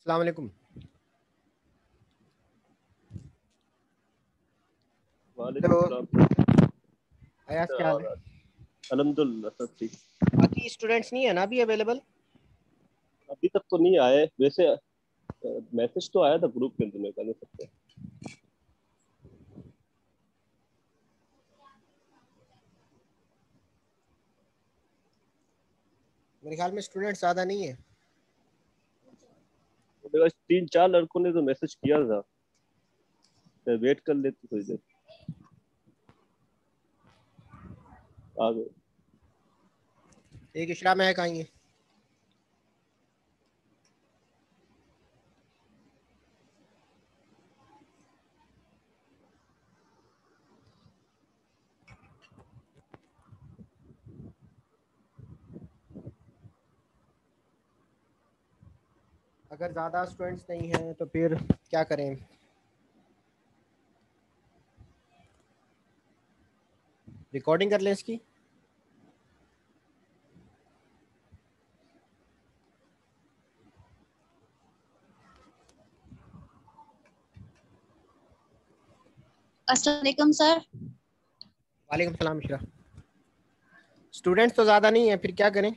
अस्सलाम वालेकुम। वालेकुम हेलो सलाम। अयाज, क्या हाल है? अल्हम्दुलिल्लाह सब ठीक। बाकी स्टूडेंट्स नहीं है ना अभी अवेलेबल? अभी तक तो नहीं आए वैसे। मैसेज तो आया था ग्रुप के अंदर में कर सकते हैं। मेरे ख्याल में स्टूडेंट्स ज़्यादा नहीं है। मेरे पास 3-4 लड़कों ने तो मैसेज किया था, तो वेट कर लेते थोड़ी देर। आ गए। एक इशरा में है, कहाँ ये? अगर ज़्यादा स्टूडेंट्स नहीं हैं तो फिर क्या करें? रिकॉर्डिंग कर लें इसकी? अस्सलाम वालेकुम सर। वालेकुम सलाम इशरा। स्टूडेंट्स तो ज़्यादा नहीं है, फिर क्या करें?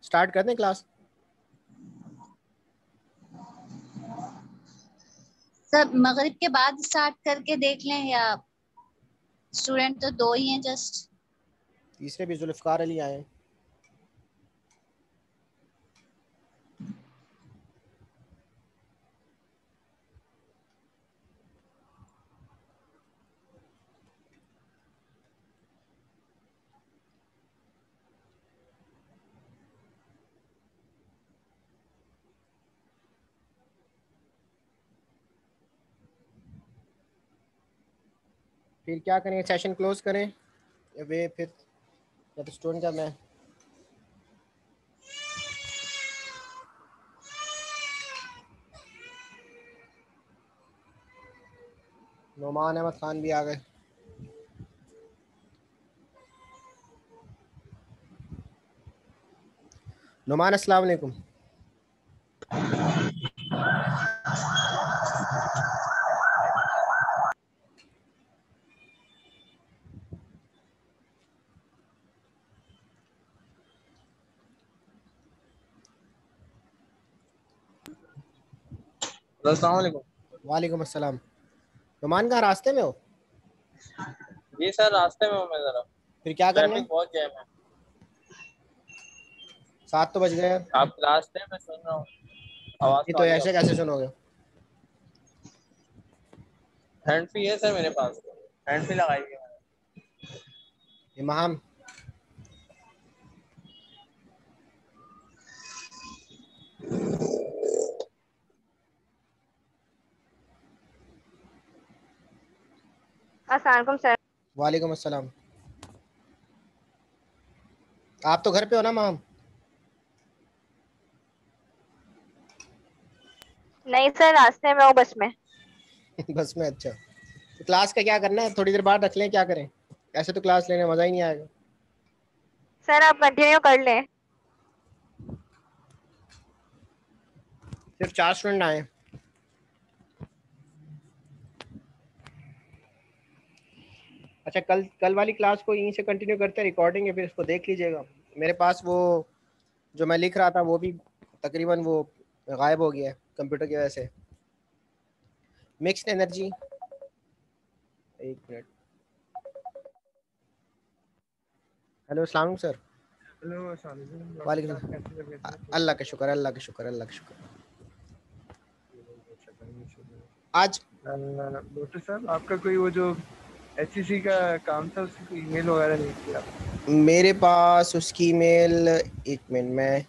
स्टार्ट कर दें क्लास? सर मगरिब के बाद स्टार्ट करके देख लें, या स्टूडेंट तो दो ही हैं जस्ट। तीसरे भी जुल्फ़कार अली आए हैं। फिर क्या करें? सेशन क्लोज करें या वे फिर, या तो स्टूडेंट का मैं। नोमान अहमद खान भी आ गए। नोमान अस्सलाम वालेकुम। अस्सलाम वालेकुम। वालेकुम अस्सलाम। नोमान कहाँ, रास्ते में हो? जी सर, रास्ते में हूँ मैं जरा। फिर क्या करना है? ट्रैफिक बहुत जैम है। 7 तो बज गए हैं। आप रास्ते में सुन रहा हूँ, आवाज नहीं तो तो आ रही है ऐसे आपको। कैसे सुनोगे? हैंड फ्री है सर मेरे पास, हैंड फ्री लगाई हुई है मैंने। इमाम, अस्सलाम वालेकुम सर। वालेकुम अस्सलाम। आप तो घर पे हो ना माम? नहीं सर, रास्ते में हूँ, बस में। बस में? अच्छा, तो क्लास का क्या करना है? थोड़ी देर बाद रख लें, क्या करें? ऐसे तो क्लास लेने में मज़ा ही नहीं आएगा। सर आप कंटिन्यू कर लें। सिर्फ 4 स्टूडेंट आए। अच्छा, कल कल वाली क्लास को यहीं से कंटिन्यू करते हैं, रिकॉर्डिंग है, फिर इसको देख लीजिएगा। मेरे पास वो जो मैं लिख रहा था वो भी तकरीबन वो गायब हो गया है कंप्यूटर की वजह से। मिक्स्ड एनर्जी, एक मिनट। हेलो, अस्सलाम वालेकुम सर। हेलो अस्सलाम वालेकुम डॉक्टर वालेकुम साहब, कैसे तबीयत है? ठीक अल्लाह ठाक का है? शुक्र, अल्लाह का शुक्र, अल्लाह का शुक्र। अच्छा, आज डॉक्टर साहब आपका कोई वो जो एचईसी का काम था, उसकी कोई ईमेल वगैरह नहीं थी आप? मेरे पास उसकी ईमेल, एक मिनट में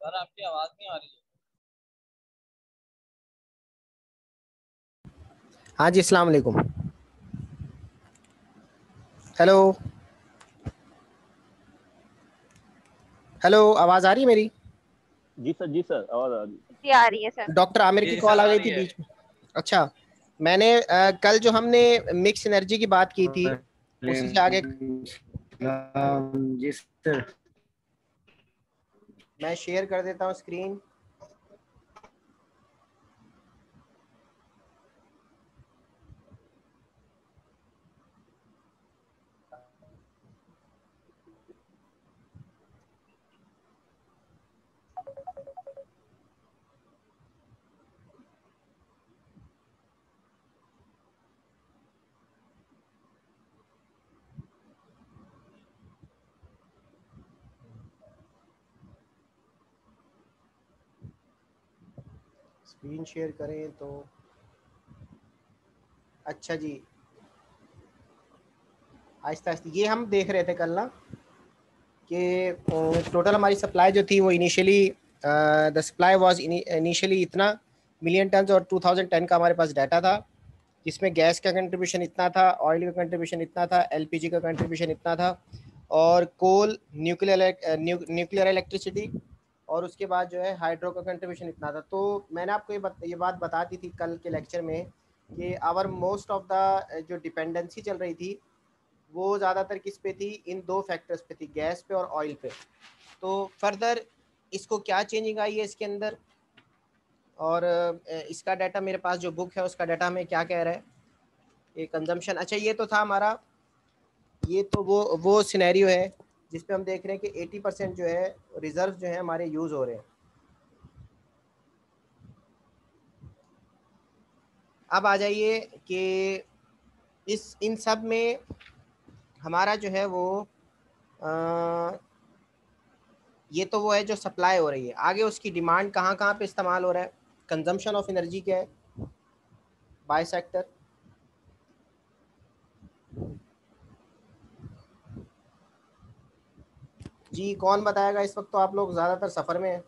सर आपकी आवाज नहीं आ रही है। हाँ जी, अस्सलाम वालेकुम। हेलो हेलो, आवाज़ आ रही है मेरी? जी सर आवाज आ रही जी आ रही है सर। डॉक्टर आमिर की जी कॉल सर, आ आ गई रही थी है। बीच में। अच्छा, मैंने कल जो हमने मिक्स एनर्जी की बात की थी उसी से आगे जी सर। मैं शेयर कर देता हूँ स्क्रीन। स्क्रीन शेयर करें तो अच्छा जी, आहिस्ता आहिस्ता ये हम देख रहे थे कल ना कि टोटल हमारी सप्लाई जो थी वो initially the supply was initially इतना मिलियन टन और 2010 का हमारे पास डाटा था जिसमें गैस का कंट्रीब्यूशन इतना था, ऑयल का कंट्रीब्यूशन इतना था, एलपीजी का कंट्रीब्यूशन इतना था और कोल, न्यूक्लियर इलेक्ट्रिसिटी और उसके बाद जो है हाइड्रो का कंट्रीब्यूशन इतना था। तो मैंने आपको ये बात बता दी थी कल के लेक्चर में कि आवर मोस्ट ऑफ द जो डिपेंडेंसी चल रही थी वो ज़्यादातर किस पे थी, इन दो फैक्टर्स पे थी, गैस पे और ऑयल पे। तो फर्दर इसको क्या चेंजिंग आई है इसके अंदर और इसका डाटा मेरे पास जो बुक है उसका डाटा हमें क्या कह रहा है, ये कंजम्पशन। अच्छा, ये तो था हमारा, ये तो वो सिनेरियो है जिसपे हम देख रहे हैं कि 80% जो है रिजर्व जो है हमारे यूज़ हो रहे हैं। अब आ जाइए कि इन सब में हमारा जो है वो ये तो वो है जो सप्लाई हो रही है, आगे उसकी डिमांड कहाँ कहाँ पे इस्तेमाल हो रहा है, कंजम्पशन ऑफ एनर्जी क्या है बाय सेक्टर। जी कौन बताएगा? इस वक्त तो आप लोग ज़्यादातर सफ़र में हैं,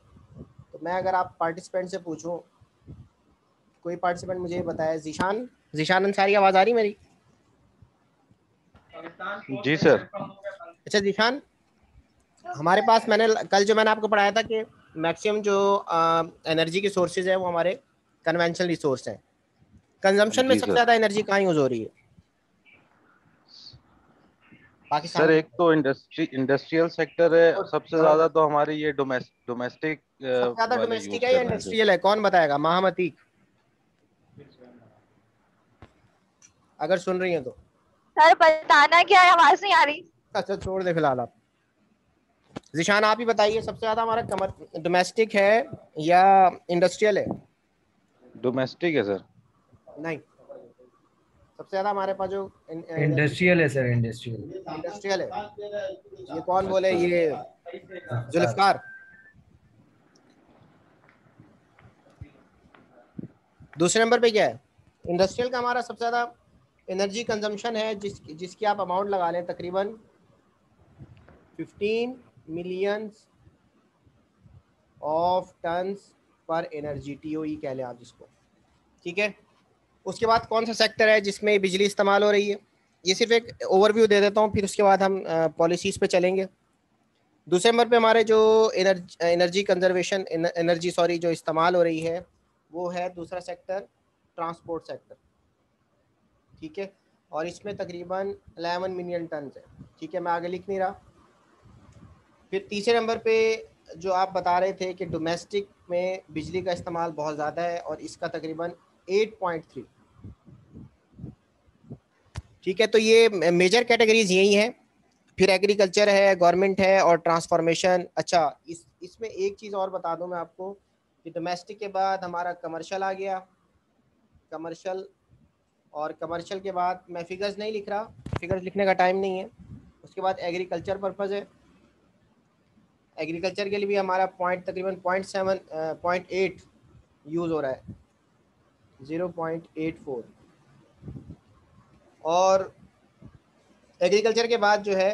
तो मैं अगर आप पार्टिसिपेंट से पूछूं, कोई पार्टिसिपेंट मुझे बताया। जीशान अंसारी, आवाज़ आ रही मेरी? जी सर। अच्छा जीशान, हमारे पास मैंने आपको पढ़ाया था कि मैक्सिमम जो एनर्जी के सोर्सेज है वो हमारे कन्वेंशनल रिसोर्स हैं। कंजम्पशन में जी सबसे सर। ज़्यादा एनर्जी कहाँ यूज़ हो रही है सर पाकिस्तान एक तो इंडस्ट्रियल सेक्टर है, सबसे में? ज्यादा तो हमारी ये डोमेस्टिक सबसे ज़्यादा वाले डोमेस्टिक यूज है या कर रहे हैं सर। इंडस्ट्रियल है, कौन बताएगा? महामतीक, अगर सुन रही हैं तो। सर बताना क्या है, आवाज नहीं आ रही। अच्छा छोड़ दे फिलहाल आप। जिशान आप ही बताइए, सबसे ज़्यादा हमारा डोमेस्टिक है या इंडस्ट्रियल है? डोमेस्टिक है सर। नहीं, सबसे ज़्यादा हमारे पास जो इंडस्ट्रियल है सर, इंडस्ट्रियल। इंडस्ट्रियल है। ये कौन बोले? अच्छा। ये जुल्फकार। दूसरे नंबर पे क्या है? इंडस्ट्रियल का हमारा सबसे ज़्यादा एनर्जी कंजम्पशन है जिसकी आप अमाउंट लगा लें तकरीबन 15 मिलियन ऑफ टन्स पर एनर्जी, टीओई कह लें आप जिसको, ठीक है। उसके बाद कौन सा सेक्टर है जिसमें बिजली इस्तेमाल हो रही है? ये सिर्फ एक ओवरव्यू दे देता हूँ, फिर उसके बाद हम पॉलिसीज़ पे चलेंगे। दूसरे नंबर पे हमारे जो एनर्जी कंजर्वेशन एनर्जी सॉरी जो इस्तेमाल हो रही है वो है दूसरा सेक्टर, ट्रांसपोर्ट सेक्टर, ठीक है। और इसमें तकरीबन 11 मिलियन टन है, ठीक है। मैं आगे लिख नहीं रहा। फिर तीसरे नंबर पे जो आप बता रहे थे कि डोमेस्टिक में बिजली का इस्तेमाल बहुत ज़्यादा है और इसका तकरीबन 8.3, ठीक है। तो ये मेजर कैटेगरीज यही हैं। फिर एग्रीकल्चर है, गवर्नमेंट है और ट्रांसफॉर्मेशन। अच्छा, इसमें एक चीज़ और बता दूं मैं आपको कि डोमेस्टिक के बाद हमारा कमर्शियल आ गया, कमर्शियल, और कमर्शियल के बाद मैं फिगर्स नहीं लिख रहा, फिगर्स लिखने का टाइम नहीं है। उसके बाद एग्रीकल्चर पर्पज़ है, एग्रीकल्चर के लिए भी हमारा तकरीबन 0.8 यूज़ हो रहा है, 0.84। और एग्रीकल्चर के बाद जो है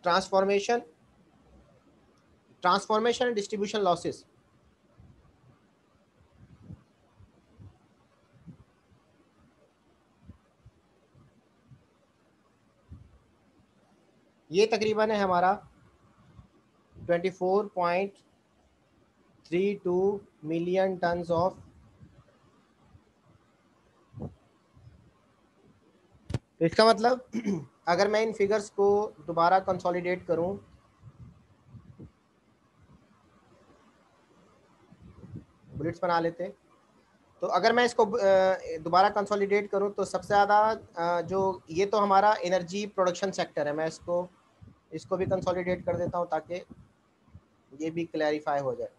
transformation, transformation and distribution losses, ये तकरीबन है हमारा 24.32 मिलियन टन्स ऑफ, तो इसका मतलब अगर मैं इन फिगर्स को दोबारा कंसोलिडेट करूं, बुलेट्स बना लेते, तो अगर मैं इसको दोबारा कंसोलिडेट करूं तो सबसे ज़्यादा जो ये तो हमारा एनर्जी प्रोडक्शन सेक्टर है, मैं इसको भी कंसोलिडेट कर देता हूं ताकि ये भी क्लैरिफाई हो जाए,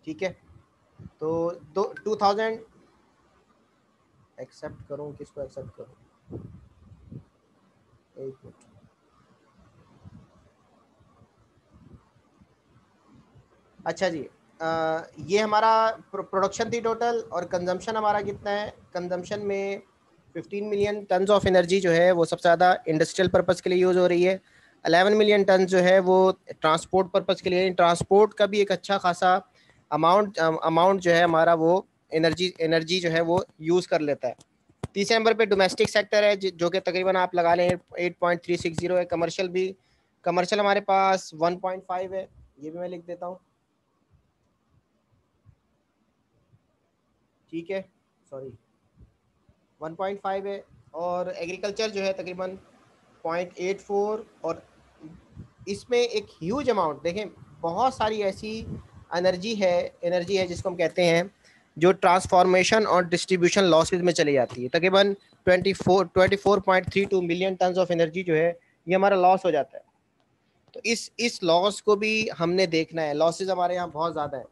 ठीक है। तो 2000 एक्सेप्ट करूं, किसको एक्सेप्ट करूं, एक मिनट, अच्छा जी, ये हमारा प्रोडक्शन थी टोटल, और कंजम्पशन हमारा कितना है, कंजम्पशन में 15 मिलियन टन्स ऑफ एनर्जी जो है वो सबसे ज़्यादा इंडस्ट्रियल पर्पस के लिए यूज़ हो रही है। 11 मिलियन टन जो है वो ट्रांसपोर्ट पर्पस के लिए, ट्रांसपोर्ट का भी एक अच्छा खासा अमाउंट जो है हमारा वो एनर्जी जो है वो यूज़ कर लेता है। तीसरे नंबर पे डोमेस्टिक सेक्टर है जो कि तकरीबन आप लगा लें 8.360 है। कमर्शियल हमारे पास 1.5 है, ये भी मैं लिख देता हूँ, ठीक है, सॉरी 1.5 है, और एग्रीकल्चर जो है तकरीबन 0.84, और इसमें एक ह्यूज अमाउंट देखें, बहुत सारी ऐसी एनर्जी है जिसको हम कहते हैं जो ट्रांसफॉर्मेशन और डिस्ट्रीब्यूशन लॉसेज में चली जाती है। तकरीबन 24.32 मिलियन टन्स ऑफ एनर्जी जो है ये हमारा लॉस हो जाता है। तो इस लॉस को भी हमने देखना है, लॉसेज हमारे यहाँ बहुत ज़्यादा है।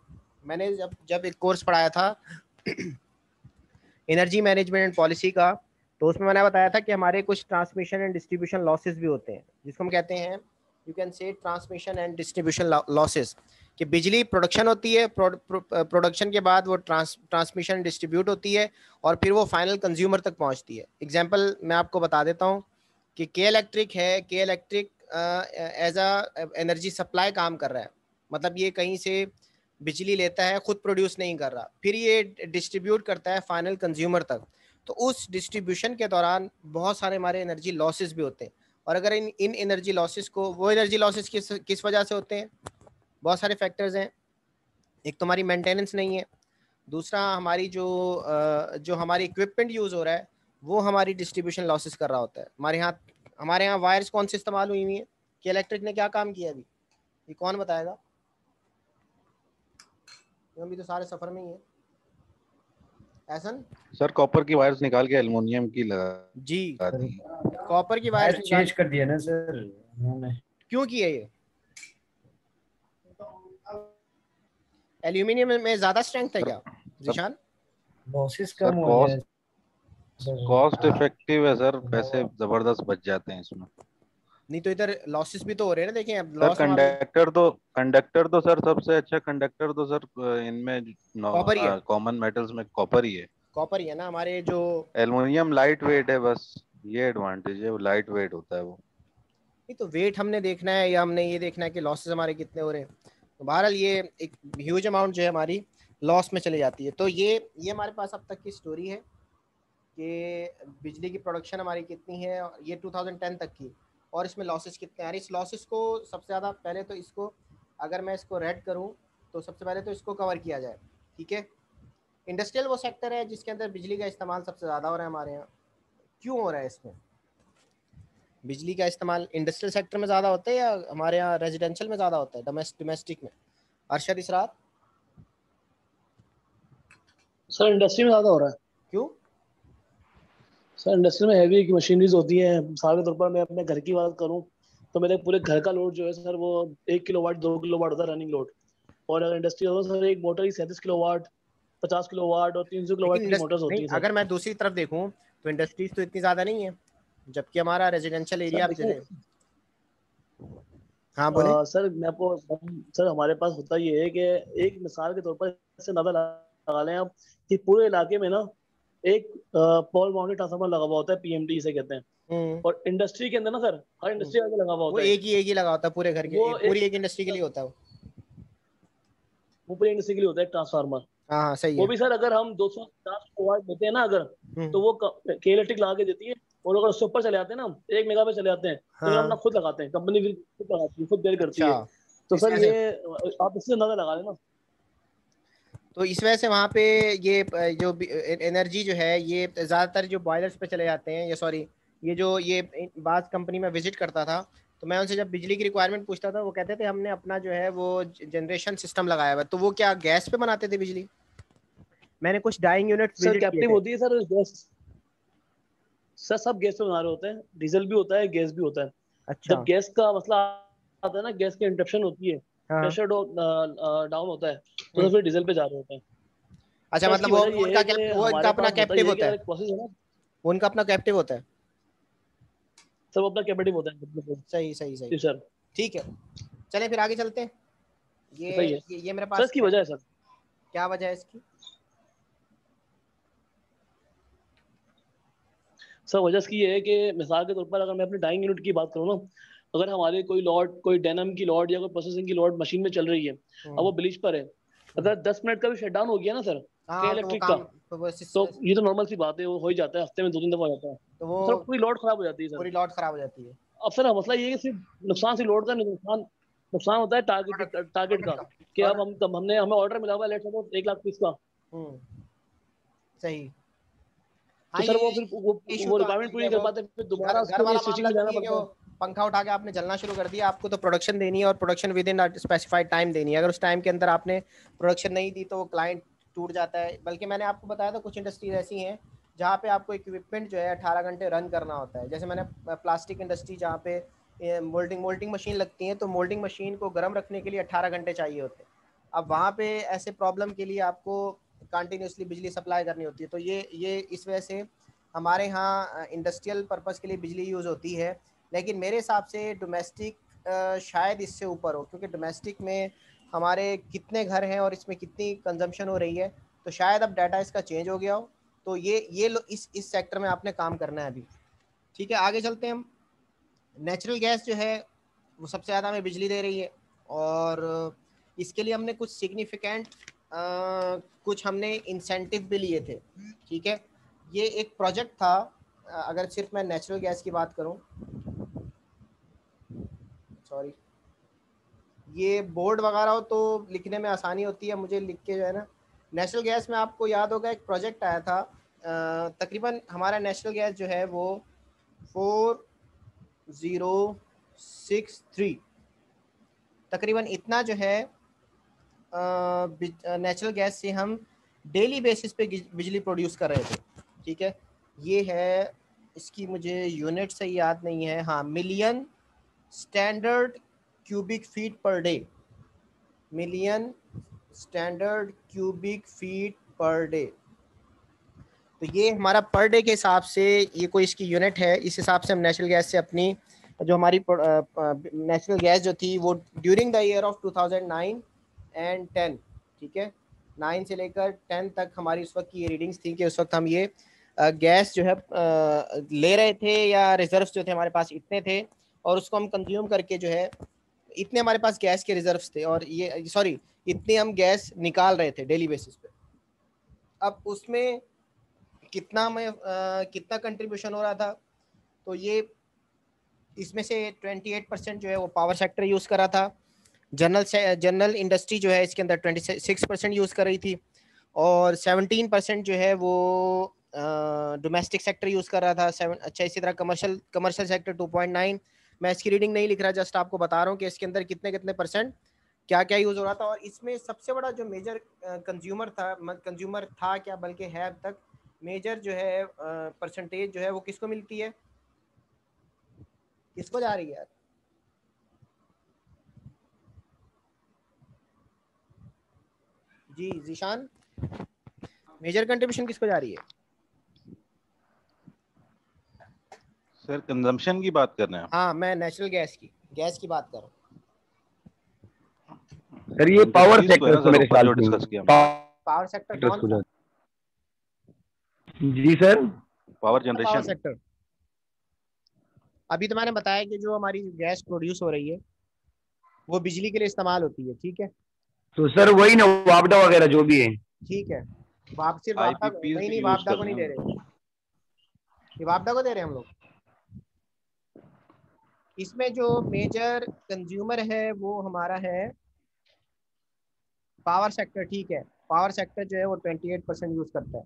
मैंने जब एक कोर्स पढ़ाया था एनर्जी मैनेजमेंट एंड पॉलिसी का, तो उसमें मैंने बताया था कि हमारे कुछ ट्रांसमिशन एंड डिस्ट्रीब्यूशन लॉसेज भी होते हैं, जिसको हम कहते हैं, you can say transmission and distribution losses, कि बिजली प्रोडक्शन होती है, प्रोडक्शन के बाद वो ट्रांसमिशन डिस्ट्रीब्यूट होती है और फिर वो फाइनल कंज्यूमर तक पहुंचती है। एग्जांपल मैं आपको बता देता हूं कि के electric as a energy supply काम कर रहा है, मतलब ये कहीं से बिजली लेता है, खुद प्रोड्यूस नहीं कर रहा, फिर ये डिस्ट्रीब्यूट करता है फाइनल कंज्यूमर तक। तो उस डिस्ट्रीब्यूशन के दौरान बहुत सारे हमारे एनर्जी लॉसेस भी होते हैं, और अगर इन एनर्जी लॉसेस को, वो एनर्जी लॉसेस किस वजह से होते हैं, बहुत सारे फैक्टर्स हैं। एक तो हमारी मेंटेनेंस नहीं है, दूसरा हमारी जो हमारी इक्विपमेंट यूज़ हो रहा है वो हमारी डिस्ट्रीब्यूशन लॉसेस कर रहा होता है। हमारे यहाँ वायर्स कौन से इस्तेमाल हुई हुई हैं, कि इलेक्ट्रिक ने क्या काम किया अभी, ये कौन बताएगा, अभी तो सारे सफ़र में ही है। ऐसन सर कॉपर की वायर्स निकाल के एल्युमिनियम की लगा जी, दी। कॉपर की वायर्स चेंज कर दिया ना सर उन्होंने, क्यों किया ये, एल्यूमिनियम में ज़्यादा स्ट्रेंथ है क्या जिशान? लॉसेस सर कम हो गए कॉस्ट इफेक्टिव है सर, पैसे जबरदस्त बच जाते हैं इसमें। नहीं तो इधर लॉसेस भी तो हो रहे हैं ना, देखें अब सर लॉस कंडक्टर तो सर सबसे अच्छा कंडक्टर तो सर इनमें कॉपर ही है, कॉमन मेटल्स में कॉपर ही है। कॉपर ही है ना हमारे जो, एल्युमिनियम लाइट वेट है, बस ये एडवांटेज है, वो लाइट वेट होता है वो। नहीं तो वेट हमने देखना है या हमने ये देखना है कि लॉसेस हमारे कितने हो रहे हैं। तो बहरहाल ये एक ह्यूज अमाउंट जो है हमारी लॉस में चली जाती है। तो ये हमारे पास अब तक की स्टोरी है कि बिजली की प्रोडक्शन हमारी कितनी है, ये 2010 तक की, और इसमें लॉसेस कितने हैं। इस लॉसेस को सबसे ज़्यादा पहले तो इसको, अगर मैं इसको रेड करूं तो सबसे पहले तो इसको कवर किया जाए, ठीक है। इंडस्ट्रियल वो सेक्टर है जिसके अंदर बिजली का इस्तेमाल सबसे ज़्यादा हो रहा है हमारे यहाँ। क्यों हो रहा है इसमें बिजली का इस्तेमाल, इंडस्ट्रियल सेक्टर में ज़्यादा होता है या हमारे यहाँ रेजिडेंशियल में ज़्यादा होता है, डोमेस्टिक में? अरशद इसरार सर इंडस्ट्री में ज्यादा हो रहा है। क्यों? सर इंडस्ट्री में हैवी मशीनरीज होती हैं। मिसाल के तौर पर मैं अपने घर की बात करूं तो मेरे पूरे घर का लोड जो है सर वो 1 किलोवाट 2 किलोवाट होता है रनिंग लोड। और अगर इंडस्ट्री हो सर एक मोटर ही 37 किलोवाट 50 किलोवाट और 300 किलोवाट की मोटर्स होती नहीं, है सर। अगर मैं दूसरी तरफ देखूं तो इंडस्ट्रीज तो इतनी ज़्यादा नहीं है, जबकि हमारा रेजिडेंशियल एरिया आप चले। हाँ बोले। सर मैं आपको सर हमारे पास होता ये है कि एक मिसाल के तौर पर इससे अंदाजा लगा लें आप कि पूरे इलाके में ना एक पोल माउंटेड ट्रांसफार्मर लगा हुआ होता है, पीएमटी इसे कहते हैं। और इंडस्ट्री के अंदर ना सर, हर इंडस्ट्री का लगा हुआ वो होता है, एक ही लगा होता है पूरे घर के, वो पूरी एक इंडस्ट्री के लिए होता है वो पूरी इंडस्ट्री के लिए होता है ट्रांसफार्मर। हाँ सही वो है। भी सर अगर हम 250 वाट देते हैं ना अगर, तो वो के इलेक्ट्रिक लगा के देती है, और अगर उससे ऊपर चले जाते हैं ना 1 मेगा पे चले जाते हैं, तो फिर हम ना खुद लगाते हैं, कंपनी भी खुद लगाती है, खुद बेयर करती है। तो इस सर वजह ये आप इससे अंदाजा लगा लेना। तो इस वजह से वहाँ पे ये जो एनर्जी जो है ये ज़्यादातर जो बॉयलर्स पे चले जाते हैं, या सॉरी ये जो ये बास कंपनी में विजिट करता था, तो मैं उनसे जब बिजली की रिक्वायरमेंट पूछता था, वो कहते थे हमने अपना जो है वो जनरेशन सिस्टम लगाया हुआ है। तो वो क्या गैस पे बनाते थे बिजली? मैंने कुछ डाइंग यूनिट सर कैप्टिव होती है सर गैस, सर सब गैस पे बना रहे होते हैं, डीजल भी होता है, गैस भी होता है। अच्छा। जब गैस का मसला आता है ना, गैस की इंटरप्शन होती है, प्रेशर डाउन होता है, तो फिर डीजल पे जा रहे होते हैं। अच्छा, मतलब वो उनका अपना कैप्टिव होता है, वो उनका अपना कैप्टिव होता है, सब अपना कैपेटिव होता है। सही सही सही सर, ठीक है, चलें फिर आगे चलते हैं। ये मेरे पास सर इसकी वजह है सर, क्या वजह है इसकी? सर वजह इसकी ये है कि मिसाल के तौर पर अगर मैं अपनी डाइंग यूनिट की बात करूँ ना, अगर हमारे कोई लॉट, कोई डेनम की लॉट या कोई प्रोसेसिंग की लॉट मशीन में चल रही है, अब वो ब्लीच पर है, अगर 10 मिनट का भी शटडाउन हो गया ना सर इलेक्ट्रिक का, तो ये तो नॉर्मल सी बात है, वो हो ही जाता है, हफ्ते में 2-3 दफा हो जाता है, तो वो सर पूरी लॉट खराब हो जाती है सर, पूरी लॉट खराब हो जाती है। अब सर मसला ये है कि सिर्फ नुकसान से लॉट का नुकसान होता है टारगेट का, कि अब हमें ऑर्डर मिला हुआ है लेट्स सपोज 1 लाख पीस का, सही, तो सर वो फिर वो रिक्वायरमेंट पूरी कर पाते, फिर दोबारा उसके लिए स्टिचिंग में जाना पड़ता है। पंखा उठा के आपने जलना शुरू कर दिया, आपको तो प्रोडक्शन देनी है और production with in specified time देनी है। अगर उस टाइम के अंदर आपने प्रोडक्शन नहीं दी तो वो क्लाइंट टूट जाता है। बल्कि मैंने आपको बताया था कुछ इंडस्ट्रीज ऐसी हैं जहाँ पे आपको इक्विपमेंट जो है 18 घंटे रन करना होता है। जैसे मैंने प्लास्टिक इंडस्ट्री जहाँ पे मोल्डिंग मशीन लगती है, तो मोल्डिंग मशीन को गर्म रखने के लिए 18 घंटे चाहिए होते हैं। अब वहाँ पे ऐसे प्रॉब्लम के लिए आपको कंटिन्यूसली बिजली सप्लाई करनी होती है। तो ये इस वजह से हमारे यहाँ इंडस्ट्रियल पर्पस के लिए बिजली यूज़ होती है, लेकिन मेरे हिसाब से डोमेस्टिक शायद इससे ऊपर हो, क्योंकि डोमेस्टिक में हमारे कितने घर हैं और इसमें कितनी कंजम्पशन हो रही है, तो शायद अब डाटा इसका चेंज हो गया हो। तो इस सेक्टर में आपने काम करना है अभी। ठीक है, आगे चलते हैं हम। नेचुरल गैस जो है वो सबसे ज़्यादा हमें बिजली दे रही है, और इसके लिए हमने कुछ सिग्निफिकेंट कुछ हमने इंसेंटिव भी लिए थे। ठीक है, ये एक प्रोजेक्ट था। अगर सिर्फ मैं नेचुरल गैस की बात करूं, सॉरी, ये बोर्ड वगैरह हो तो लिखने में आसानी होती है, मुझे लिख के जो है ना, नेचुरल गैस में आपको याद होगा एक प्रोजेक्ट आया था। तकरीबन हमारा नेचुरल गैस जो है वो 4063 तकरीबन इतना जो है नेचुरल गैस से हम डेली बेसिस पे बिजली प्रोड्यूस कर रहे थे। ठीक है, ये है, इसकी मुझे यूनिट से याद नहीं है, हाँ, million standard cubic feet per day, million standard cubic feet per day. तो ये हमारा पर डे के हिसाब से ये कोई इसकी यूनिट है। इस हिसाब से हम नेचुरल गैस से अपनी जो हमारी नेचुरल गैस जो थी वो during the year of 2009 and 10, ठीक है, 9 से लेकर 10 तक हमारी उस वक्त की ये रीडिंग्स थी कि उस वक्त हम ये गैस जो है ले रहे थे, या रिजर्व्स जो थे हमारे पास इतने थे, और उसको हम कंज्यूम करके जो है इतने हमारे पास गैस के रिजर्व्स थे, और ये सॉरी इतने हम गैस निकाल रहे थे डेली बेसिस पे। अब उसमें कितना कंट्रीब्यूशन हो रहा था, तो ये इसमें से 28% जो है वो पावर सेक्टर यूज़ कर रहा था, जनरल इंडस्ट्री जो है इसके अंदर 26% यूज़ कर रही थी, और 17% जो है वो डोमेस्टिक सेक्टर यूज़ कर रहा था। अच्छा, इसी तरह कमर्शियल सेक्टर 2.9। मैं इसकी रीडिंग नहीं लिख रहा, जस्ट आपको बता रहा हूँ कि इसके अंदर कितने परसेंट क्या क्या यूज़ हो रहा था। और इसमें सबसे बड़ा जो मेजर कंज्यूमर था क्या, बल्कि है अब तक मेजर जो है परसेंटेज जो है वो किसको मिलती है, किसको जा रही है यार? जी जीशान, मेजर कंट्रीब्यूशन किसको जा रही है? सर कंजम्पशन की बात कर रहे हैं? हाँ, मैं नेचुरल गैस की बात कर रहा हूँ सर। ये पावर सेक्टर से मेरे ख्याल से पावर सेक्टर कौन सा? जी सर, पावर जनरेशन सेक्टर। अभी तो मैंने बताया कि जो हमारी गैस प्रोड्यूस हो रही है वो बिजली के लिए इस्तेमाल होती है, ठीक है। तो सर वही ना, वापडा वगैरह जो भी है। ठीक है, सिर्फ वापडा आईपीपीज नहीं, भी नहीं, यूज वापडा कर को रहे नहीं दे हैं। रहे, ये वापडा को दे रहे हैं हम लोग। इसमें जो मेजर कंज्यूमर है वो हमारा है पावर सेक्टर, ठीक है। पावर सेक्टर जो है वो 28% यूज करता है,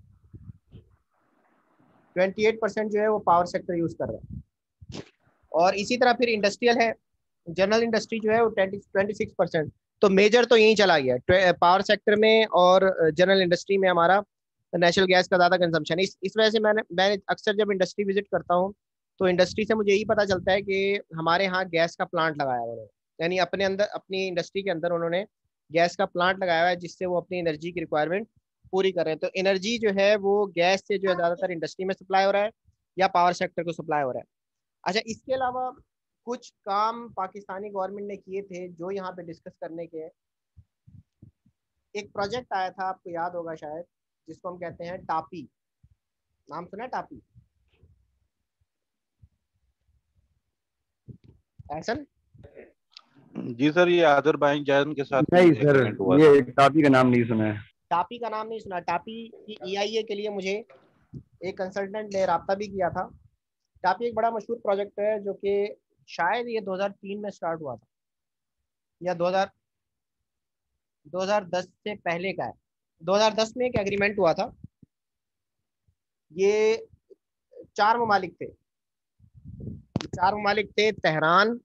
28% जो है वो पावर सेक्टर यूज कर रहा है। और इसी तरह फिर इंडस्ट्रियल है, जनरल इंडस्ट्री जो है वो 26%। तो मेजर तो यही चला गया पावर सेक्टर में, और जनरल इंडस्ट्री में हमारा नेचुरल गैस का ज़्यादा कंजम्पशन है। इस वजह से मैंने अक्सर जब इंडस्ट्री विजिट करता हूँ तो इंडस्ट्री से मुझे यही पता चलता है कि हमारे यहाँ गैस का प्लांट लगाया हुआ है, यानी अपने अंदर, अपनी इंडस्ट्री के अंदर उन्होंने गैस का प्लांट लगाया हुआ है, जिससे वो अपनी एनर्जी की रिक्वायरमेंट पूरी कर रहे हैं। तो एनर्जी जो है वो गैस से जो है ज़्यादातर इंडस्ट्री में सप्लाई हो रहा है या पावर सेक्टर को सप्लाई हो रहा है। अच्छा, इसके अलावा कुछ काम पाकिस्तानी गवर्नमेंट ने किए थे जो यहाँ पे डिस्कस करने के हैं। एक प्रोजेक्ट आया था, आपको याद होगा शायद, जिसको हम कहते हैं टापी। नाम सुना है टापी? ऐसन? जी सर, ये अजरबैजान के साथ नहीं सर, एग्रीमेंट हुआ था। ये टापी का नाम नहीं सुना है। टापी का नाम नहीं सुना? टापी की ईआईए के लिए मुझे एक कंसल्टेंट ने रब्ता भी किया था। टापी एक बड़ा मशहूर प्रोजेक्ट है जो कि शायद ये 2003 में स्टार्ट हुआ था या 2010 से पहले का है। 2010 में एक एग्रीमेंट हुआ था। ये 4 ममालिक थे, 4 ममालिक थे, तेहरान,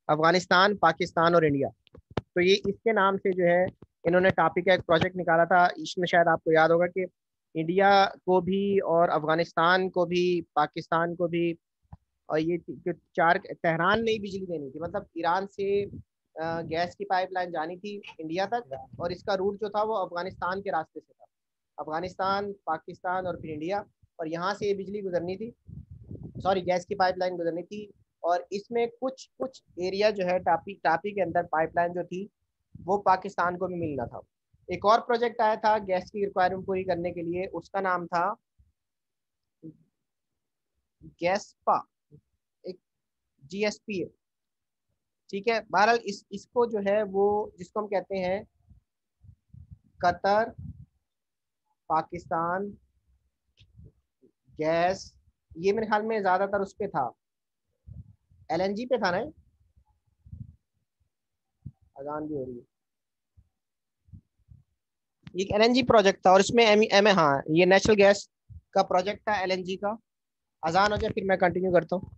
अफगानिस्तान, पाकिस्तान और इंडिया। तो ये इसके नाम से जो है इन्होंने टापी का एक प्रोजेक्ट निकाला था। इसमें शायद आपको याद होगा कि इंडिया को भी और अफगानिस्तान को भी, पाकिस्तान को भी, और ये जो चार, तेहरान ने ही बिजली देनी थी, मतलब ईरान से गैस की पाइपलाइन जानी थी इंडिया तक, और इसका रूट जो था वो अफगानिस्तान के रास्ते से था, अफगानिस्तान, पाकिस्तान और फिर इंडिया, और यहाँ से ये बिजली गुजरनी थी, सॉरी गैस की पाइपलाइन गुजरनी थी। और इसमें कुछ कुछ एरिया जो है टापी के अंदर पाइपलाइन जो थी वो पाकिस्तान को भी मिलना था। एक और प्रोजेक्ट आया था गैस की रिक्वायरमेंट पूरी करने के लिए, उसका नाम था गैसपा, एक जीएसपी है, ठीक है। बहरहाल इसको जो है वो, जिसको हम कहते हैं कतर पाकिस्तान गैस, ये मेरे ख्याल में ज्यादातर उस पे था, एलएनजी पे था ना। अजान भी हो रही है। ये एलएनजी प्रोजेक्ट था और इसमें हाँ, ये नेचुरल गैस का प्रोजेक्ट था एलएनजी का। अजान हो जाए फिर मैं कंटिन्यू करता हूँ।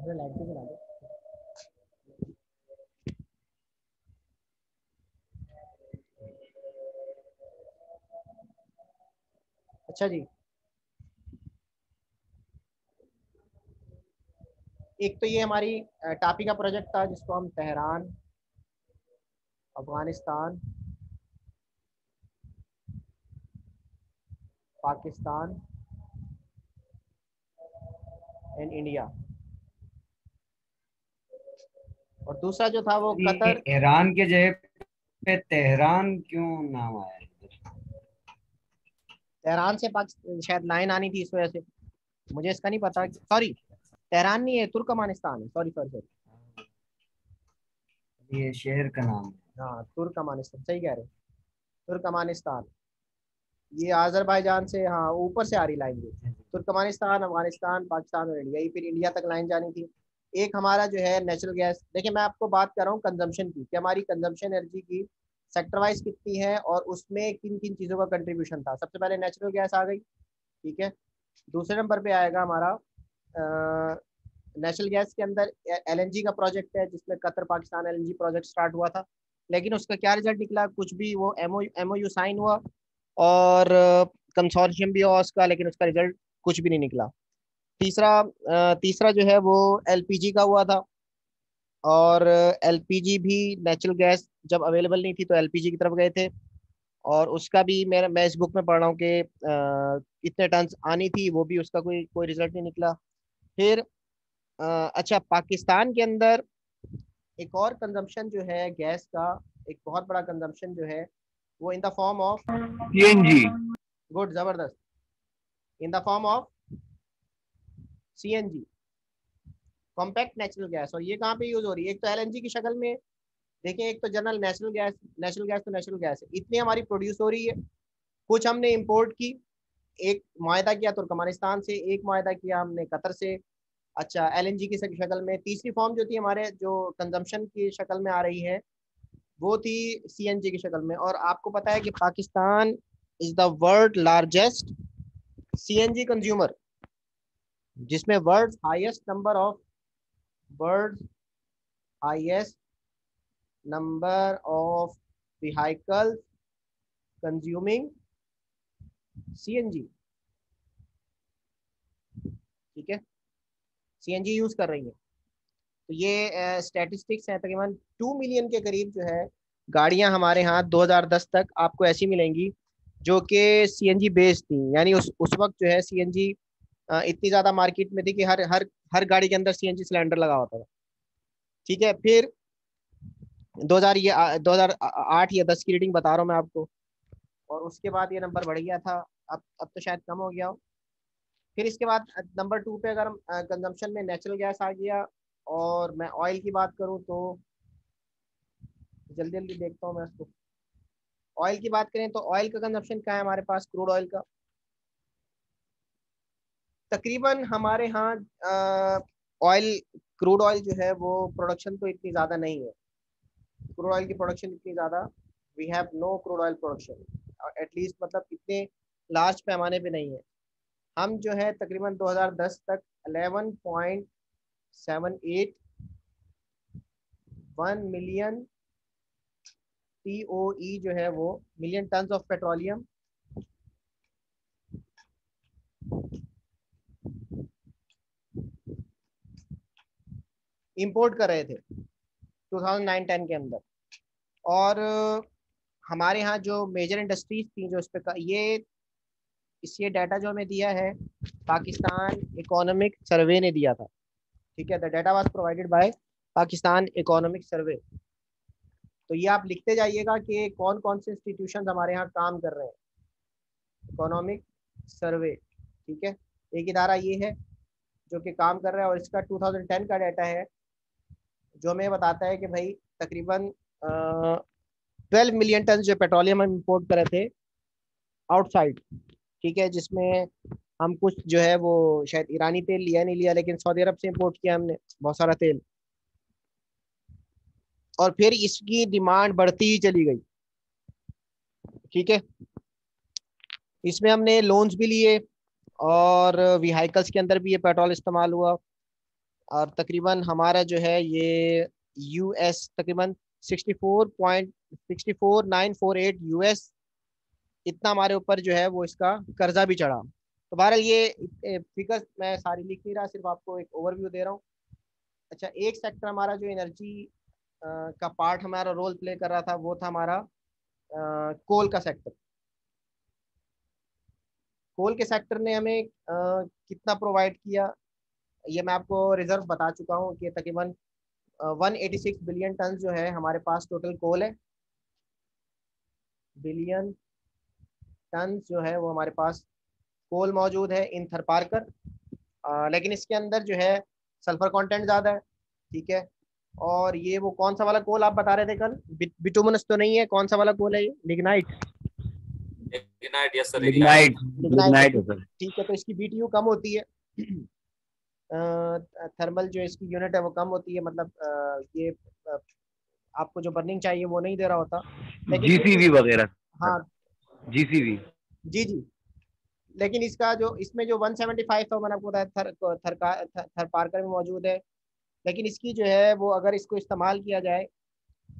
लाइट भी जला दो। अच्छा जी, एक तो ये हमारी टापी का प्रोजेक्ट था जिसको हम Tehran, Afghanistan, Pakistan and India, और दूसरा जो था वो कतर। ईरान के जगह पे तेहरान क्यों नाम आया इधर? तेहरान से पाकिस्तान शायद लाइन आनी थी इस वजह से, मुझे इसका नहीं पता। सॉरी, तेहरान नहीं है, तुर्कमानिस्तान है। सॉरी सॉरी सॉरी, ये शहर का नाम है। हाँ तुर्कमानिस्तान, सही कह रहे हो, तुर्कमानिस्तान। ये आज़रबाईजान से, हाँ ऊपर से आ रही लाइन, ये तुर्कमानिस्तान, अफगानिस्तान, पाकिस्तान और इंडिया, ये फिर इंडिया तक लाइन जानी थी। एक हमारा जो है नेचुरल गैस, देखिए मैं आपको बात कर रहा हूँ कंजम्पशन की, कि हमारी कंजम्पशन एनर्जी की सेक्टर वाइज कितनी है और उसमें किन किन चीज़ों का कंट्रीब्यूशन था। सबसे पहले नेचुरल गैस आ गई, ठीक है। दूसरे नंबर पे आएगा हमारा नेचुरल गैस के अंदर एलएनजी का प्रोजेक्ट है, जिसमें Qatar Pakistan LNG project start हुआ था, लेकिन उसका क्या रिजल्ट निकला, कुछ भी। वो एमओयू साइन हुआ और कंसोर्शियम भी हुआ उसका, लेकिन उसका रिजल्ट कुछ भी नहीं निकला। तीसरा जो है वो एलपीजी का हुआ था, और एलपीजी भी, नेचुरल गैस जब अवेलेबल नहीं थी तो एलपीजी की तरफ गए थे, और उसका भी मैं इस बुक में पढ़ रहा हूँ कि कितने टन आनी थी, वो भी उसका कोई कोई रिजल्ट नहीं निकला। फिर अच्छा, पाकिस्तान के अंदर एक और कंजम्पशन जो है गैस का, एक बहुत बड़ा कंजम्पशन जो है वो in the form of CNG. Good, जबरदस्त, in the form of CNG, compact natural gas. और ये कहाँ पे यूज हो रही है, एक तो एलएनजी की शक्ल में, देखिए एक तो general natural gas, natural gas तो नेचुरल गैस है, इतनी हमारी प्रोड्यूस हो रही है। कुछ हमने इंपोर्ट की, एक मुआहदा किया तुर्कमानिस्तान से, एक मुआहदा किया हमने कतर से। अच्छा, एलएनजी की शक्ल में। तीसरी फॉर्म जो थी हमारे, जो कंजम्पशन की शक्ल में आ रही है, वो थी सीएनजी की शक्ल में। और आपको पता है कि Pakistan is the world largest CNG consumer, जिसमें world highest number of vehicles consuming CNG, ठीक है, सीएनजी यूज कर रही है। तो ये स्टैटिस्टिक्स हैं, तकरीबन 2 मिलियन के करीब जो है गाड़ियां हमारे यहाँ 2010 तक आपको ऐसी मिलेंगी जो कि सीएनजी बेस्ड थी। यानी उस वक्त जो है सीएनजी इतनी ज़्यादा मार्केट में थी कि हर हर हर गाड़ी के अंदर सीएनजी सिलेंडर लगा होता था, ठीक है। फिर 2008 या 10 की रीडिंग बता रहा हूँ मैं आपको, और उसके बाद ये नंबर बढ़ गया था, अब तो शायद कम हो गया हो। फिर इसके बाद नंबर 2 पे अगर हम कंजम्पशन में नेचुरल गैस आ गया, और मैं ऑयल की बात करूं तो जल्दी जल्दी देखता हूं मैं इसको। ऑयल की बात करें तो ऑयल का कंजम्पशन क्या है हमारे पास, क्रूड ऑयल का तकरीबन हमारे यहाँ ऑयल, क्रूड ऑयल जो है वो प्रोडक्शन तो इतनी ज़्यादा नहीं है, क्रूड ऑयल की प्रोडक्शन इतनी ज़्यादा, we have no crude oil production at least, मतलब इतने लार्ज पैमाने पे नहीं है। हम जो है तकरीबन 2010 तक 11.78 मिलियन TOE जो है वो million tons of petroleum import कर रहे थे 2009-10 के अंदर। और हमारे यहाँ जो मेजर इंडस्ट्रीज थी जो इस पे ये डाटा जो हमें दिया है पाकिस्तान इकोनॉमिक सर्वे ने दिया था, ठीक है। The data was provided by Pakistan economic survey. तो ये आप लिखते जाइएगा कि कौन कौन से इंस्टीट्यूशन हमारे यहाँ काम कर रहे हैं, इकोनॉमिक सर्वे, ठीक है। एक इदारा ये है जो कि काम कर रहा है, और इसका 2010 का डाटा है जो हमें बताता है कि भाई तकरीबन 12 मिलियन टन जो पेट्रोलियम हम इंपोर्ट कर रहे थे आउटसाइड, ठीक है, जिसमें हम कुछ जो है वो शायद ईरानी तेल लिया नहीं लिया, लेकिन सऊदी अरब से इंपोर्ट किया हमने बहुत सारा तेल, और फिर इसकी डिमांड बढ़ती ही चली गई, ठीक है। इसमें हमने लोन्स भी लिए और व्हीकल्स के अंदर भी ये पेट्रोल इस्तेमाल हुआ, और तकरीबन हमारा जो है ये यूएस तकरीबन 64.64948 यूएस इतना हमारे ऊपर जो है वो इसका कर्जा भी चढ़ा। तो बहरहाल ये फिगर्स मैं सारी लिख नहीं रहा, सिर्फ आपको एक ओवरव्यू दे रहा हूँ। अच्छा, एक सेक्टर हमारा जो एनर्जी का पार्ट हमारा रोल प्ले कर रहा था वो था हमारा कोल का सेक्टर। कोल के सेक्टर ने हमें कितना प्रोवाइड किया, ये मैं आपको रिजर्व बता चुका हूँ कि तकरीबन 186 बिलियन टन जो है हमारे पास टोटल कोल है। बिलियन टन जो है वो हमारे पास कोल मौजूद है इन थरपारकर, लेकिन इसके अंदर जो है सल्फर कंटेंट ज़्यादा है, ठीक है। और ये वो कौन सा वाला कोल आप बता रहे थे कल, बिटुमिनस तो नहीं है, कौन सा वाला कोल है ये? Lignite. Lignite, yes sir, lignite, lignite है सर। ठीक है, तो इसकी बीटीयू कम होती है, थर्मल जो इसकी यूनिट है वो कम होती है, मतलब ये आपको जो बर्निंग चाहिए वो नहीं दे रहा होता। जीसीवी वगैरह। हाँ, जीसीवी। जी जी। लेकिन इसका जो इसमें जो 175 था मैंने आपको बताया थरपारकर में मौजूद है, लेकिन इसकी जो है वो अगर इसको इस्तेमाल किया जाए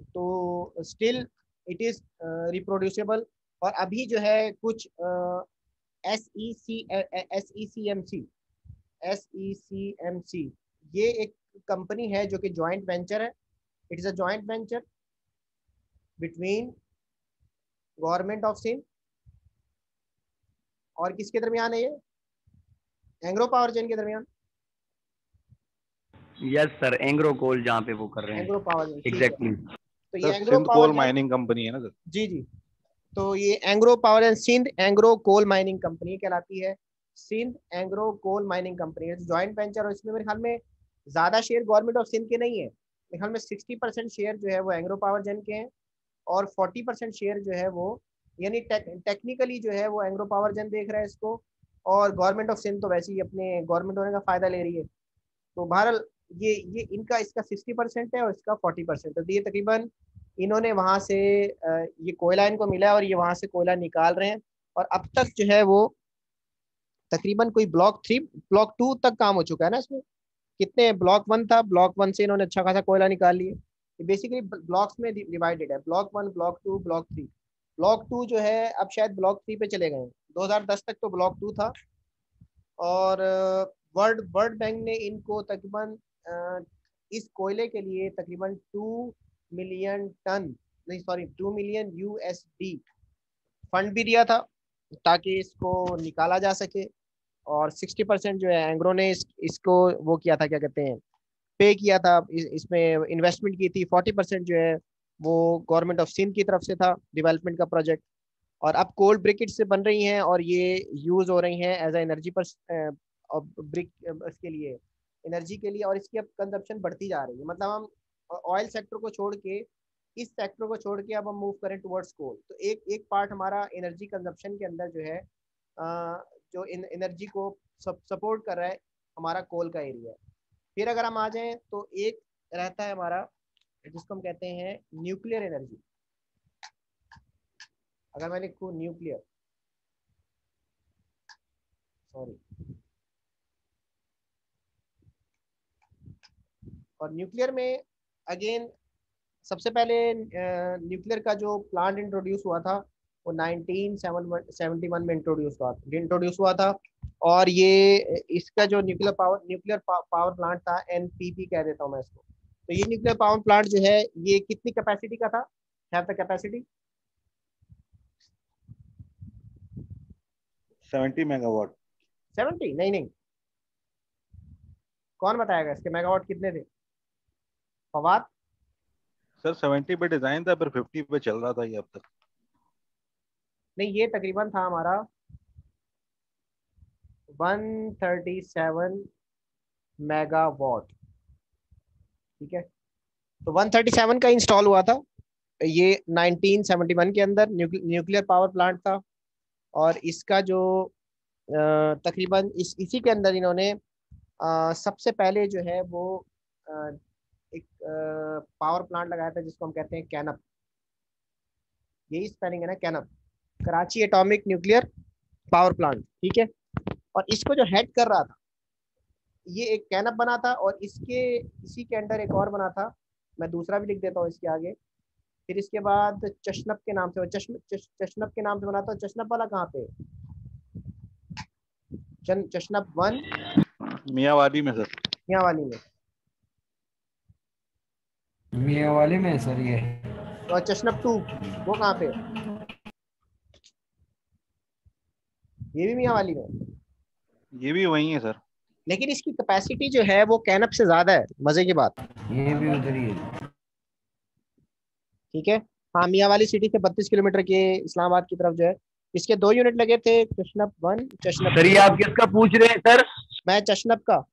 तो स्टिल इट इज़ रिप्रोड्यूसेबल। और अभी जो है कुछ SECMC ये एक कंपनी है जो कि जॉइंट वेंचर है। It is a joint venture between government of Sindh और किसके दरमियान है ये? एंग्रो पावर जेन के दरमियान। यस सर, एंग्रो कोल जहाँ पे वो कर रहे हैं। Engro power gen, exactly. तो ये Engro Sindh power coal mining company है ना सर? जी जी। तो ये Engro power and Sindh Engro coal mining company कहलाती है। Sindh Engro coal mining company है जॉइंट वेंचर, और इसमें मेरे ख्याल में ज़्यादा शेयर गवर्नमेंट ऑफ सिंध के नहीं है। मेरे ख्याल में 60% शेयर जो है वो एंग्रो पावर जेन के हैं और 40% शेयर जो है वो, यानी टेक्निकली जो है वो एंग्रो पावर जेन देख रहा है इसको, और गवर्नमेंट ऑफ सिंध तो वैसे ही अपने गवर्नमेंट होने का फ़ायदा ले रही है। तो बहरहाल ये इनका इसका 60% है और इसका 40% है। तो ये तकरीबन इन्होंने वहाँ से ये कोयला इनको मिला है और ये वहाँ से कोयला निकाल रहे हैं। और अब तक जो है वो तकरीबन कोई ब्लॉक 3 ब्लॉक 2 तक काम हो चुका है ना। इसमें कितने ब्लॉक 1 था, ब्लॉक 1 से इन्होंने अच्छा खासा कोयला निकाल लिया। बेसिकली ब्लॉक्स में डिवाइडेड है, ब्लॉक 1, ब्लॉक 2, ब्लॉक 3। ब्लॉक 2 जो है अब शायद ब्लॉक 3 पे चले गए। 2010 तक तो ब्लॉक 2 था। और वर्ल्ड बैंक ने इनको तकरीबन इस कोयले के लिए तकरीबन 2 मिलियन USD फंड भी दिया था ताकि इसको निकाला जा सके। और 60% जो है एंग्रो ने इसको वो किया था, क्या कहते हैं, पे किया था, इसमें इन्वेस्टमेंट की थी। 40% जो है वो गवर्नमेंट ऑफ सिंध की तरफ से था डेवलपमेंट का प्रोजेक्ट। और अब कोल्ड ब्रिकेट से बन रही हैं और ये यूज़ हो रही हैं एज ए एनर्जी पर ब्रिक इसके लिए, एनर्जी के लिए। और इसकी अब कंजप्शन बढ़ती जा रही है, मतलब हम ऑयल सेक्टर को छोड़ के, इस सेक्टर को छोड़ के अब हम मूव करें टुवर्ड्स कोल। तो एक पार्ट हमारा एनर्जी कंजप्शन के अंदर जो है जो एनर्जी को सपोर्ट कर रहा है हमारा कोल का एरिया है। फिर अगर हम आ जाएं तो एक रहता है हमारा जिसको हम कहते हैं न्यूक्लियर एनर्जी। अगर मैं लिखूं न्यूक्लियर, सॉरी, और न्यूक्लियर में अगेन सबसे पहले न्यूक्लियर का जो प्लांट इंट्रोड्यूस हुआ था वो 1971 में इंट्रोड्यूस हुआ था। और ये इसका जो न्यूक्लियर पावर प्लांट था, NPP कह देता हूँ मैं इसको। तो ये न्यूक्लियर पावर प्लांट जो है ये कितनी कैपेसिटी का था? Have the capacity 70 megawatt. 70? नहीं, कौन बताएगा इसके मेगावाट कितने थे? फवाद सर 70 पे डिजाइन था, फिर 50 पे चल रहा था ये अब तक। नहीं, ये तकरीबन था हमारा 137 मेगावाट, ठीक है। तो 137 का इंस्टॉल हुआ था ये 1971 के अंदर, न्यूक्लियर पावर प्लांट था। और इसका जो तकरीबन इसी के अंदर इन्होंने सबसे पहले जो है वो एक पावर प्लांट लगाया था जिसको हम कहते हैं कैनप। यही स्पेलिंग है ना, KANUPP, Karachi atomic nuclear power plant, ठीक है। और इसको जो हेड कर रहा था ये एक कैनप बना था, और इसी के अंडर एक और बना था, मैं दूसरा भी लिख देता हूँ इसके आगे, फिर इसके बाद चशनब के नाम से, चशनब के नाम से बना था। चशनब वाला कहाँ पे? चशनब 1 मियाँवाली में सर। मियाँवाली में। मियाँवाली में सर ये। और चशनब 2 वो कहाँ पे? ये भी मियाँवाली में। ये भी वही है सर। लेकिन इसकी कैपेसिटी जो है वो कैनप से ज्यादा है, मजे की बात। ये भी उधर ही है। ठीक है। हाँ, मियाँवाली सिटी से 32 किलोमीटर के इस्लामाबाद की तरफ जो है, इसके 2 यूनिट लगे थे, चशनब 1 चशनब। सर ये आप किसका पूछ रहे हैं सर? मैं चशनब का।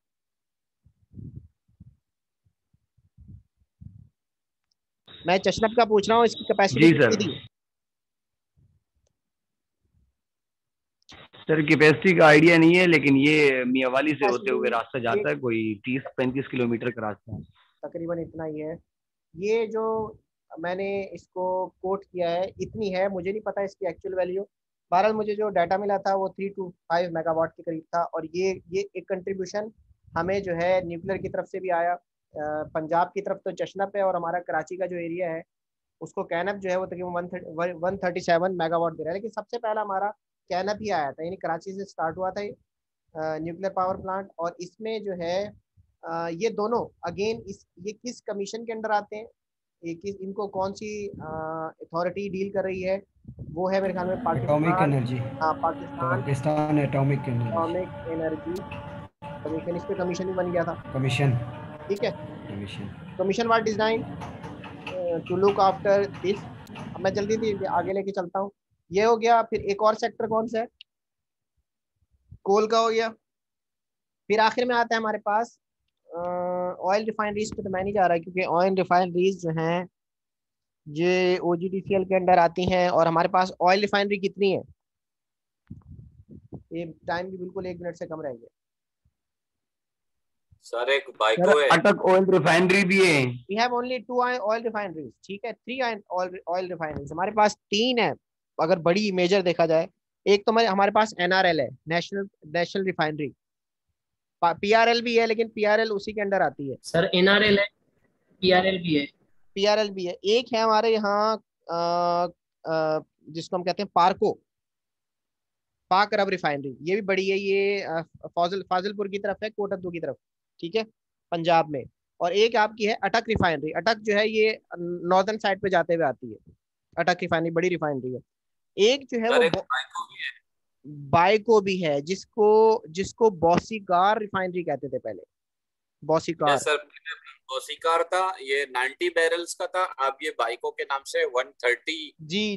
मैं चशनब का पूछ रहा हूँ, इसकी कैपेसिटी जी कितनी सर। थी? सर कैपेसिटी का आइडिया नहीं है, लेकिन ये मियाँवाली से होते हुए Capacity रास्ता जाता है, कोई 30-35 किलोमीटर का रास्ता है। तकरीबन इतना ही है। ये जो मैंने इसको कोट किया है इतनी है, मुझे नहीं पता इसकी एक्चुअल वैल्यू। बहरहाल मुझे जो डाटा मिला था वो 3 to 5 मेगावाट के करीब था। और ये एक कंट्रीब्यूशन हमें जो है न्यूक्लियर की तरफ से भी आया। पंजाब की तरफ तो चशनब है, और हमारा कराची का जो एरिया है उसको कैनप जो है वो तकरीबन 137 मेगावाट दे रहा है। लेकिन सबसे पहला हमारा कैनप ही आया था, यानी कराची से स्टार्ट हुआ था न्यूक्लियर पावर प्लांट। और इसमें जो है ये दोनों अगेन ये किस कमीशन के अंडर आते हैं, ये किस, इनको कौन सी अथॉरिटी डील कर रही है, वो है मेरे ख्याल में एटॉमिक पाकिस्तान। एनर्जी। हाँ, पाकिस्तान एटॉमिक एनर्जी कमीशन। इस पे कमीशन भी बन गया था। कमीशन। ठीक है। Commission. Commission was design to look after this. अब मैं जल्दी आगे लेके चलता हूँ। ये हो गया। फिर एक और सेक्टर कौन सा है? कोल का हो गया। फिर आखिर में आता है हमारे पास ऑयल रिफाइनरीज पे तो मैं नहीं जा रहा, क्योंकि ऑयल रिफाइनरीज जो हैं ये OGDCL के अंडर आती हैं। और हमारे पास ऑयल रिफाइनरी कितनी है? ये टाइम भी बिल्कुल 1 मिनट से कम रहेंगे। सर एक बाइको है। अटक ऑयल रिफाइनरी भी है। We have only 2 oil refineries. ठीक है, 3 ऑयल रिफाइनरीज हमारे पास। 3 है अगर बड़ी मेजर देखा जाए। एक तो हमारे पास NRL है, नेशनल रिफाइनरी। PRL भी है, लेकिन PRL उसी के अंडर आती है। सर NRL है, PRL भी है। PRL भी है। एक है हमारे यहाँ जिसको हम कहते हैं पाक अरब रिफाइनरी। ये भी बड़ी है, ये फाजिलपुर की तरफ है, कोटद्दू की तरफ। ठीक है, पंजाब में। और एक आपकी है अटक रिफाइनरी। अटक जो है ये नॉर्दर्न साइड पे जाते हुए आती है। अटक रिफाइनरी बड़ी रिफाइनरी है। एक जो है वो बाइको भी है, जिसको बौसीगार रिफाइनरी कहते थे पहले। बौसीगार। सर बौसीगार था, ये 90 बैरल्स का था। अब ये बाइको के नाम से 130 जी